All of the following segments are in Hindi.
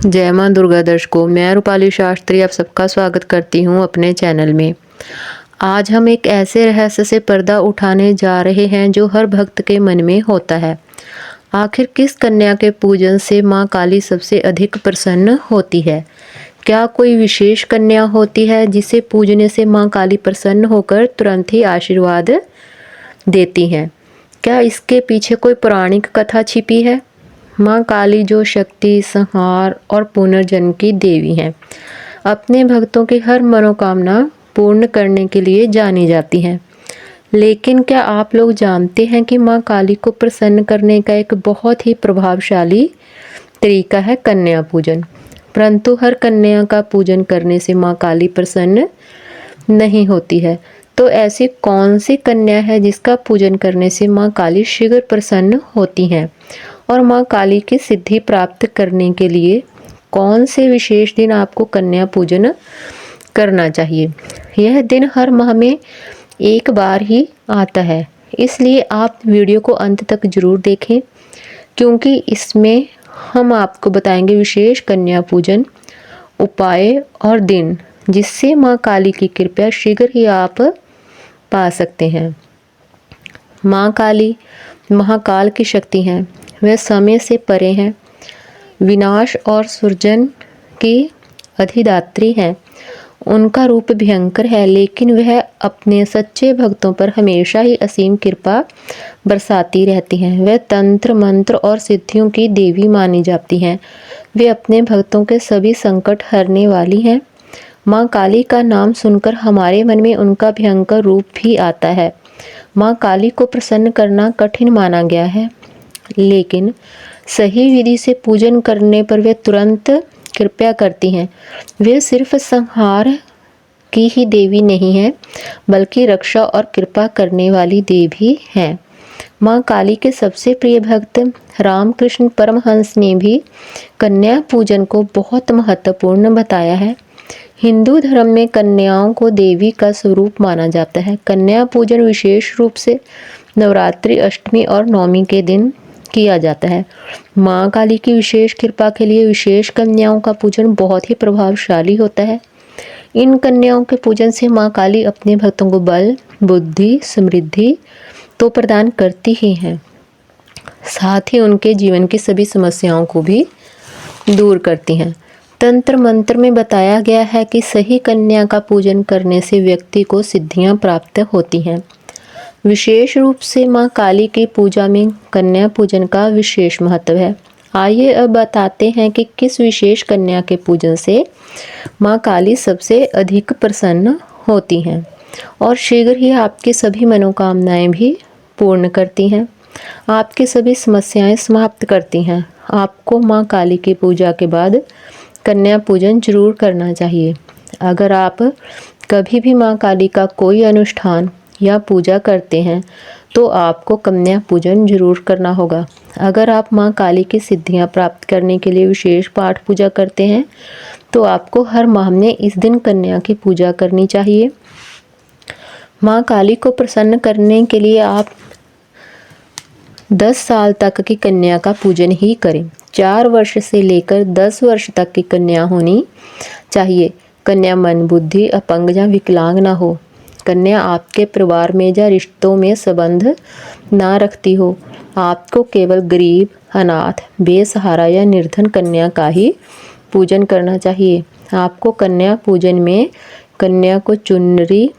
जय मां दुर्गा दर्शकों, मैं रूपाली शास्त्री आप सबका स्वागत करती हूं अपने चैनल में। आज हम एक ऐसे रहस्य से पर्दा उठाने जा रहे हैं जो हर भक्त के मन में होता है। आखिर किस कन्या के पूजन से मां काली सबसे अधिक प्रसन्न होती है? क्या कोई विशेष कन्या होती है जिसे पूजने से मां काली प्रसन्न होकर तुरंत ही आशीर्वाद देती हैं? क्या इसके पीछे कोई पौराणिक कथा छिपी है? माँ काली जो शक्ति, संहार और पुनर्जन्म की देवी हैं, अपने भक्तों की हर मनोकामना पूर्ण करने के लिए जानी जाती हैं। लेकिन क्या आप लोग जानते हैं कि माँ काली को प्रसन्न करने का एक बहुत ही प्रभावशाली तरीका है कन्या पूजन। परंतु हर कन्या का पूजन करने से माँ काली प्रसन्न नहीं होती है। तो ऐसी कौन सी कन्या है जिसका पूजन करने से माँ काली शीघ्र प्रसन्न होती हैं? और माँ काली की सिद्धि प्राप्त करने के लिए कौन से विशेष दिन आपको कन्या पूजन करना चाहिए? यह दिन हर माह में एक बार ही आता है, इसलिए आप वीडियो को अंत तक जरूर देखें, क्योंकि इसमें हम आपको बताएंगे विशेष कन्या पूजन उपाय और दिन, जिससे माँ काली की कृपा शीघ्र ही आप पा सकते हैं। माँ काली महाकाल की शक्ति हैं, वह समय से परे हैं, विनाश और सृजन की अधिदात्री हैं। उनका रूप भयंकर है, लेकिन वह अपने सच्चे भक्तों पर हमेशा ही असीम कृपा बरसाती रहती हैं। वह तंत्र मंत्र और सिद्धियों की देवी मानी जाती हैं। वे अपने भक्तों के सभी संकट हरने वाली हैं। माँ काली का नाम सुनकर हमारे मन में उनका भयंकर रूप भी आता है। माँ काली को प्रसन्न करना कठिन माना गया है, लेकिन सही विधि से पूजन करने पर वे तुरंत कृपा करती हैं। वे सिर्फ संहार की ही देवी नहीं है, बल्कि रक्षा और कृपा करने वाली देवी हैं। माँ काली के सबसे प्रिय भक्त रामकृष्ण परमहंस ने भी कन्या पूजन को बहुत महत्वपूर्ण बताया है। हिंदू धर्म में कन्याओं को देवी का स्वरूप माना जाता है। कन्या पूजन विशेष रूप से नवरात्रि, अष्टमी और नवमी के दिन किया जाता है। माँ काली की विशेष कृपा के लिए विशेष कन्याओं का पूजन बहुत ही प्रभावशाली होता है। इन कन्याओं के पूजन से माँ काली अपने भक्तों को बल, बुद्धि, समृद्धि तो प्रदान करती ही हैं, साथ ही उनके जीवन की सभी समस्याओं को भी दूर करती हैं। तंत्र मंत्र में बताया गया है कि सही कन्या का पूजन करने से व्यक्ति को सिद्धियां प्राप्त होती हैं। विशेष रूप से माँ काली की पूजा में कन्या पूजन का विशेष महत्व है। आइए अब बताते हैं कि किस विशेष कन्या के पूजन से माँ काली सबसे अधिक प्रसन्न होती हैं और शीघ्र ही आपकी सभी मनोकामनाएं भी पूर्ण करती हैं, आपकी सभी समस्याएं समाप्त करती हैं। आपको माँ काली की पूजा के बाद कन्या पूजन जरूर करना चाहिए। अगर आप कभी भी माँ काली का कोई अनुष्ठान या पूजा करते हैं तो आपको कन्या पूजन जरूर करना होगा। अगर आप माँ काली की सिद्धियां प्राप्त करने के लिए विशेष पाठ पूजा करते हैं तो आपको हर माह में इस दिन कन्या की पूजा करनी चाहिए। माँ काली को प्रसन्न करने के लिए आप 10 साल तक की कन्या का पूजन ही करें। 4 वर्ष से लेकर 10 वर्ष तक की कन्या होनी चाहिए। कन्या मन, बुद्धि, अपंग या विकलांग ना हो। कन्या आपके परिवार में या रिश्तों में संबंध ना रखती हो। आपको केवल गरीब, अनाथ, बेसहारा या निर्धन कन्या का ही पूजन करना चाहिए। आपको कन्या पूजन में कन्या को चुनरी,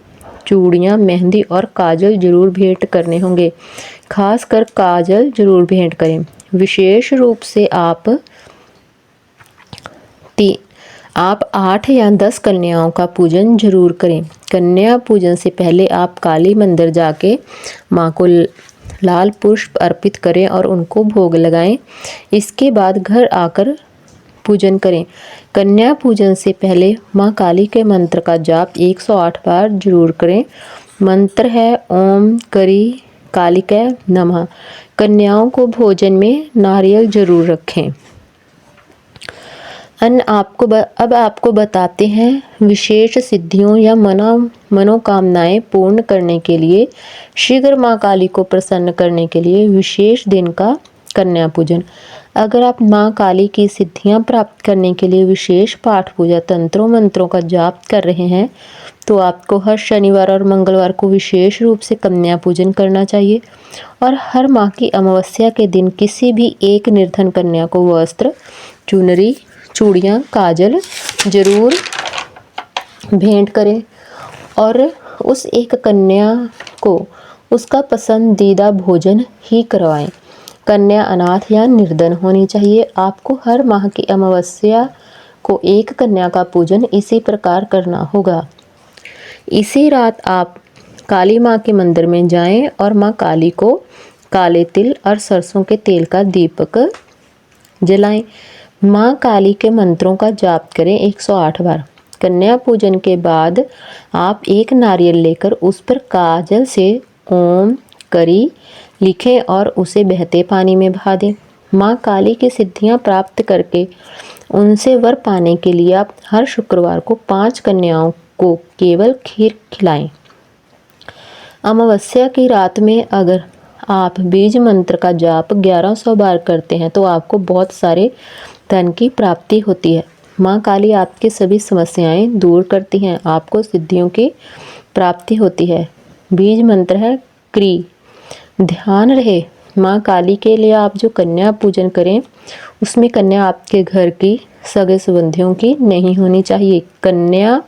चूड़ियाँ, मेहंदी और काजल जरूर भेंट करने होंगे। खासकर काजल जरूर भेंट करें। विशेष रूप से आप 8 या 10 कन्याओं का पूजन जरूर करें। कन्या पूजन से पहले आप काली मंदिर जाके माँ को लाल पुष्प अर्पित करें और उनको भोग लगाएं। इसके बाद घर आकर पूजन करें। कन्या पूजन से पहले माँ काली के मंत्र का जाप 108 बार जरूर करें। मंत्र है ओम करी कालिकै नमः। कन्याओं को भोजन में नारियल जरूर रखें। अब आपको बताते हैं विशेष सिद्धियों या मनोकामनाएं पूर्ण करने के लिए शीघ्र माँ काली को प्रसन्न करने के लिए विशेष दिन का कन्या पूजन। अगर आप माँ काली की सिद्धियां प्राप्त करने के लिए विशेष पाठ पूजा तंत्रों मंत्रों का जाप कर रहे हैं तो आपको हर शनिवार और मंगलवार को विशेष रूप से कन्या पूजन करना चाहिए और हर माह की अमावस्या के दिन किसी भी एक निर्धन कन्या को वस्त्र, चुनरी, चूड़ियाँ, काजल जरूर भेंट करें और उस एक कन्या को उसका पसंदीदा भोजन ही करवाएं। कन्या अनाथ या निर्धन होनी चाहिए। आपको हर माह की अमावस्या को एक कन्या का पूजन इसी प्रकार करना होगा। इसी रात आप काली माँ के मंदिर में जाएं और माँ काली को काले तिल और सरसों के तेल का दीपक जलाएं। माँ काली के मंत्रों का जाप करें 108 बार। कन्या पूजन के बाद आप एक नारियल लेकर उस पर काजल से ओम करी लिखें और उसे बहते पानी में बहा दें। माँ काली की सिद्धियां प्राप्त करके उनसे वर पाने के लिए आप हर शुक्रवार को 5 कन्याओं को केवल खीर खिलाएं। अमावस्या की रात में अगर आप बीज मंत्र का जाप 1100 बार करते हैं तो आपको बहुत सारे धन की प्राप्ति होती है। माँ काली आपकी सभी समस्याएं दूर करती हैं, आपको सिद्धियों की प्राप्ति होती है। बीज मंत्र है क्री। ध्यान रहे माँ काली के लिए आप जो कन्या पूजन करें उसमें कन्या आपके घर की सगे संबंधियों की नहीं होनी चाहिए। कन्या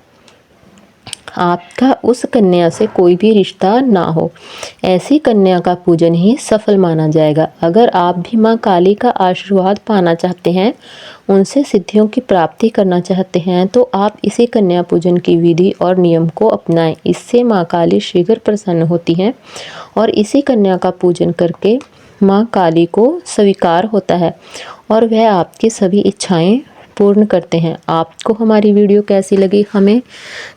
आपका उस कन्या से कोई भी रिश्ता ना हो, ऐसी कन्या का पूजन ही सफल माना जाएगा। अगर आप भी माँ काली का आशीर्वाद पाना चाहते हैं, उनसे सिद्धियों की प्राप्ति करना चाहते हैं तो आप इसी कन्या पूजन की विधि और नियम को अपनाएं। इससे माँ काली शीघ्र प्रसन्न होती हैं और इसी कन्या का पूजन करके माँ काली को स्वीकार होता है और वह आपकी सभी इच्छाएं पूर्ण करते हैं। आपको हमारी वीडियो कैसी लगी हमें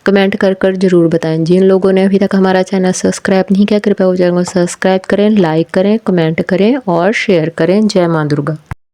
कमेंट कर ज़रूर बताएं। जिन लोगों ने अभी तक हमारा चैनल सब्सक्राइब नहीं किया कृपया वो चैनल को सब्सक्राइब करें, लाइक करें, कमेंट करें और शेयर करें। जय माँ दुर्गा।